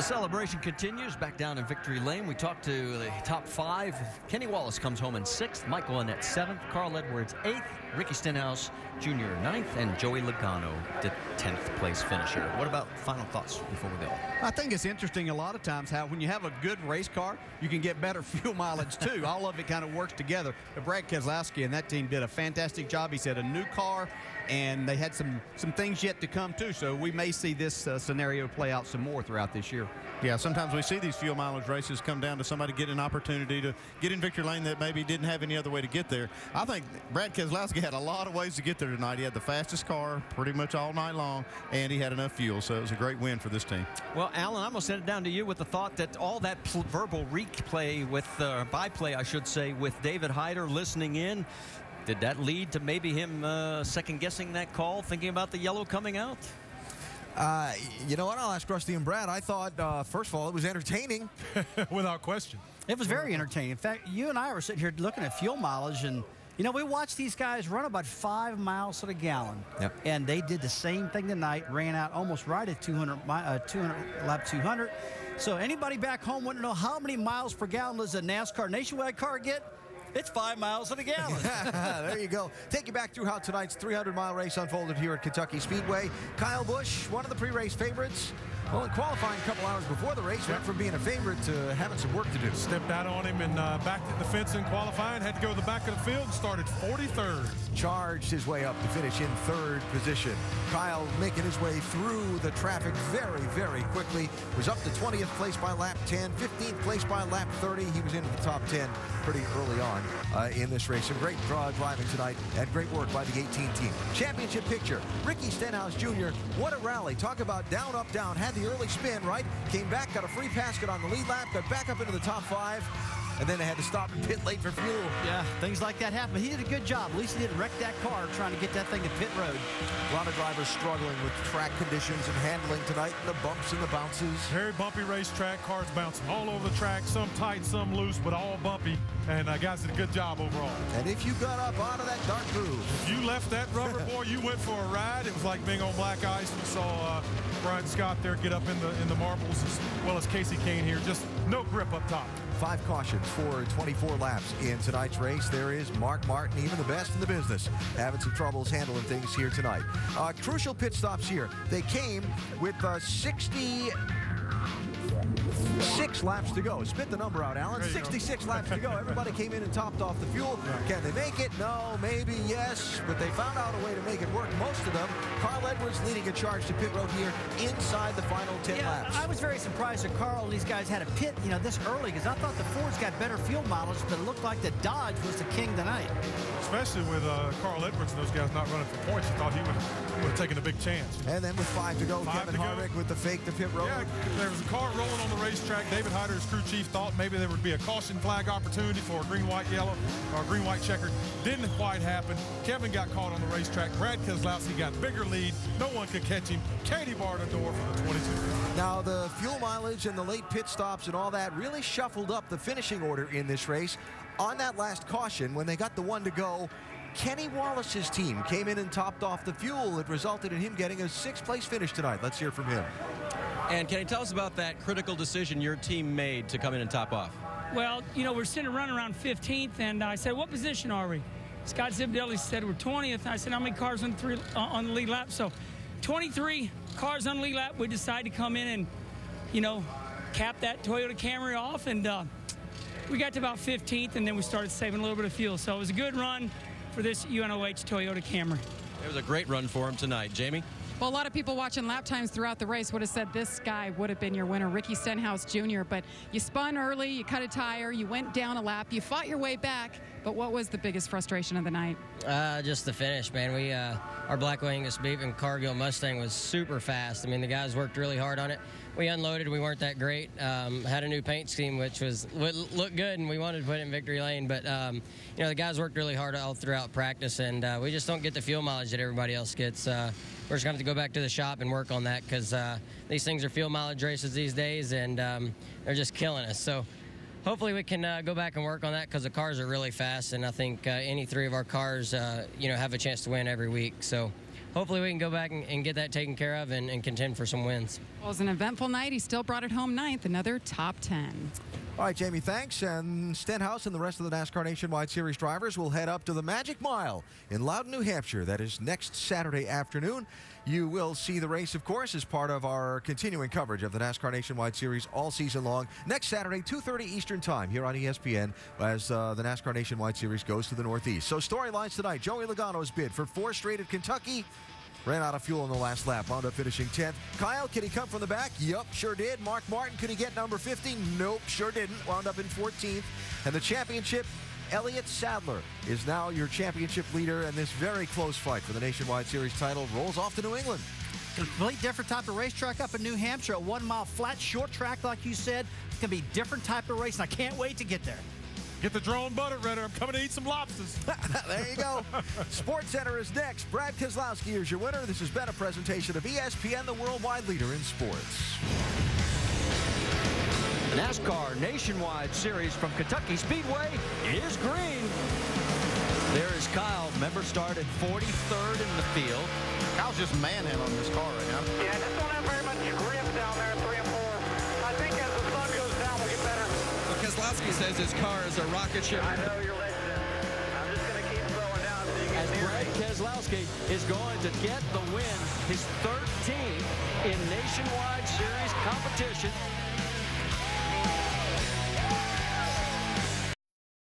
The celebration continues back down in Victory Lane. We talked to the top 5. Kenny Wallace comes home in 6th, Michael Annett 7th, Carl Edwards 8th, Ricky Stenhouse Jr. 9th, and Joey Logano, the 10th place finisher. What about final thoughts before we go? I think it's interesting a lot of times how when you have a good race car, you can get better fuel mileage too. All of it kind of works together. But Brad Keselowski and that team did a fantastic job. He said a new car, and they had some things yet to come too. So we may see this scenario play out some more throughout this year. Yeah, sometimes we see these fuel mileage races come down to somebody getting an opportunity to get in victory lane that maybe didn't have any other way to get there. I think Brad Keselowski had a lot of ways to get there tonight. He had the fastest car pretty much all night long, and he had enough fuel, so it was a great win for this team. Well, Alan, I'm going to send it down to you with the thought that all that verbal replay with, byplay, I should say, with David Hyder listening in, did that lead to maybe him second-guessing that call, thinking about the yellow coming out? You know what? I'll ask Rusty and Brad. I thought, first of all, it was entertaining. Without question. It was very entertaining. In fact, you and I were sitting here looking at fuel mileage, and, you know, we watched these guys run about 5 miles to the gallon. Yep. And they did the same thing tonight, ran out almost right at 200. So anybody back home wouldn't know how many miles per gallon does a NASCAR nationwide car get? It's 5 miles to the gallon. There you go. Take you back through how tonight's 300-mile race unfolded here at Kentucky Speedway. Kyle Busch, one of the pre-race favorites. Well, in qualifying a couple hours before the race, went from being a favorite to having some work to do. Stepped out on him and backed at the fence in qualifying. Had to go to the back of the field and started 43rd. Charged his way up to finish in 3rd position. Kyle making his way through the traffic very, very quickly. Was up to 20th place by lap 10, 15th place by lap 30. He was into the top 10 pretty early on in this race. Some great driving tonight and great work by the 18 team. Championship picture, Ricky Stenhouse Jr. What a rally. Talk about down, up, down. Had the early spin, right? Came back, got a free pass, got on the lead lap, got back up into the top 5. And then they had to stop and pit late for fuel. Yeah, things like that happen. He did a good job. At least he didn't wreck that car trying to get that thing to pit road. A lot of drivers struggling with track conditions and handling tonight, and the bumps and the bounces. Very bumpy racetrack, cars bouncing all over the track, some tight, some loose, but all bumpy. And guys did a good job overall. And if you got up out of that dark groove. If you left that rubber, boy, you went for a ride. It was like being on black ice. We saw Brian Scott there get up in the marbles, as well as Casey Kane here. Just no grip up top. 5 cautions for 24 laps in tonight's race. There is Mark Martin, even the best in the business, having some troubles handling things here tonight. Crucial pit stops here. They came with 66 laps to go. Spit the number out, Alan. 66 laps to go. Everybody came in and topped off the fuel. Can they make it? No, maybe, yes. But they found out a way to make it work. Most of them. Carl Edwards leading a charge to pit road here inside the final 10 laps. I was very surprised that Carl and these guys had a pit, you know, this early, because I thought the Fords got better fuel mileage, but it looked like the Dodge was the king tonight. Especially with Carl Edwards and those guys not running for points. You thought he would have taken a big chance. And then with 5 to go, Kevin Harvick with the fake to pit road. Yeah, there was a car rolling on the racetrack. David Hyder, his crew chief, thought maybe there would be a caution flag opportunity for a green, white, yellow, or green, white checker. Didn't quite happen. Kevin got caught on the racetrack. Brad Keselowski got bigger lead. No one could catch him. Katie barred the door for the 22. Now, the fuel mileage and the late pit stops and all that really shuffled up the finishing order in this race. On that last caution, when they got the 1 to go, Kenny Wallace's team came in and topped off the fuel. It resulted in him getting a 6th place finish tonight. Let's hear from him. And can you tell us about that critical decision your team made to come in and top off? Well, you know, we're sitting running around 15th, and I said, what position are we? Scott Zipadelli said we're 20th. I said, how many cars on the lead lap? So 23 cars on the lead lap. We decided to come in and, you know, cap that Toyota Camry off, and we got to about 15th, and then we started saving a little bit of fuel. So it was a good run for this UNOH Toyota Camry. It was a great run for him tonight. Jamie? Well, a lot of people watching lap times throughout the race would have said this guy would have been your winner, Ricky Stenhouse Jr., but you spun early, you cut a tire, you went down a lap, you fought your way back, but what was the biggest frustration of the night? Just the finish, man. We, our Blackwell Angus Beef and Cargill Mustang was super fast. I mean, the guys worked really hard on it. We unloaded, we weren't that great. Had a new paint scheme, which looked good, and we wanted to put it in victory lane, but you know, the guys worked really hard all throughout practice, and we just don't get the fuel mileage that everybody else gets. We're just going to have to go back to the shop and work on that, because these things are fuel mileage races these days, and they're just killing us. So hopefully we can go back and work on that, because the cars are really fast, and I think any 3 of our cars, you know, have a chance to win every week. So hopefully we can go back and get that taken care of and contend for some wins. Well, it was an eventful night. He still brought it home ninth, another top 10. All right, Jamie, thanks. And Stenhouse and the rest of the NASCAR Nationwide Series drivers will head up to the Magic Mile in Loudon, New Hampshire. That is next Saturday afternoon. You will see the race, of course, as part of our continuing coverage of the NASCAR Nationwide Series all season long. Next Saturday, 2:30 Eastern Time here on ESPN as the NASCAR Nationwide Series goes to the Northeast. So storylines tonight. Joey Logano's bid for 4th straight at Kentucky. Ran out of fuel in the last lap, wound up finishing 10th. Kyle, can he come from the back? Yup, sure did. Mark Martin, could he get number 50? Nope, sure didn't. Wound up in 14th. And the championship, Elliott Sadler is now your championship leader, and this very close fight for the Nationwide Series title rolls off to New England. Completely different type of racetrack up in New Hampshire. A 1 mile flat, short track, like you said. It's going to be a different type of race, and I can't wait to get there. Get the drone butter ready. I'm coming to eat some lobsters. There you go. Sports Center is next. Brad Keselowski is your winner. This has been a presentation of ESPN, the worldwide leader in sports. The NASCAR Nationwide Series from Kentucky Speedway is green. There is Kyle. Member started 43rd in the field. Kyle's just manhandling this car right now. Yeah, just don't have very much grip down there, 3 and 4. I think as the sun goes down, we'll get better. Keselowski says his car is a rocket ship. I know you're listening. I'm just going to keep slowing down so you can As hear Brad me. Keselowski is going to get the win, his 13th in Nationwide Series competition.